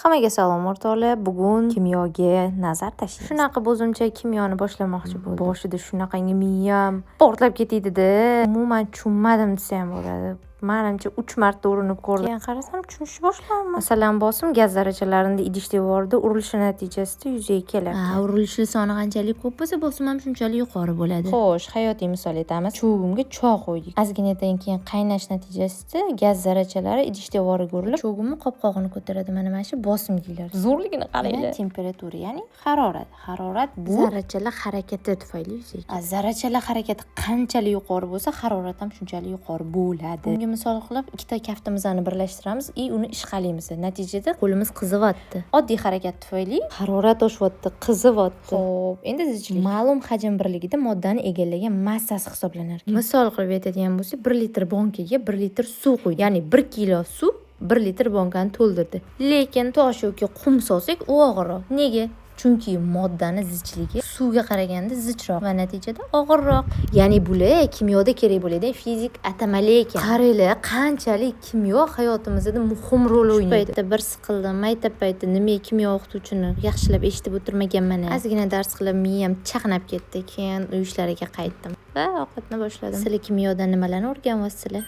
Hammaga salom o'rtoqlar. Bugun kimyoga nazar tashlaymiz. Shunaqa o'zimcha kimyoni boshlamoqchi bo'ldim. Boshida shunaqangi miyam portlab ketdi-da. Umuman tushunmadim desam bo'ladi. Menimcha 3 marta urinib ko'rdim. Keyin qarasam tushunishni boshladim. Masalan, bosim gaz zarachalarini idish devorida urilishi natijasida yuzaga keladi. Urilishli soni qanchalik ko'p bo'lsa, bosim ham shunchalik yuqori bo'ladi. Xo'sh, hayotiy misol aytamiz. Cho'g'imga choy qo'ydik. Ozginadan keyin qaynash natijasida gaz zarachalari idish devoriga urilib, cho'g'imni qopqog'ini ko'taradi. Mana shu bosimliklar. Zo'rligini qaranglar. Temperatura, ya'ni harorat. Harorat bu Zarrachalar harakati tufayli yuzaga keladi. Zarrachalar harakati qanchalik yuqori bo'lsa, harorat ham shunchalik yuqori bo'ladi. Bunga misol qilib, ikkita kaftimizni birlashtiramiz va uni ishqalaymiz. Natijada qo'limiz qizivyapti. Oddiy harakat tufayli harorat oshyapti, qizivyapti. Xo'p, endi zichlik ma'lum hajm birligida moddani egallagan massasi hisoblanar. Misol qilib aytadigan bo'lsak, 1 litr bankaga 1 litr suv qo'ydik. Ya'ni 1 kilo suv 1 litr bankani to'ldirdi. Lekin tosh yoki qum solsak, u og'irroq. Nega? Chunki moddani zichligi suvga qaraganda zichroq va natijada og'irroq. Ya'ni bular kimyoda kerak bo'ladigan fizik atamalar ekan. Qaranglar, qanchalik kimyo hayotimizda muhim rol o'ynaydi. Shu paytda bir siqildim, maktab payti nima kimyo o'qituvchini yaxshilab eshitib o'tirmaganman. Ozgina dars qilib miyam chaqnab ketdi. Keyin uy ishlariga qaytdim va ovqatni boshladim. Sizlar kimyodan nimalarni o'rganyapsizlar?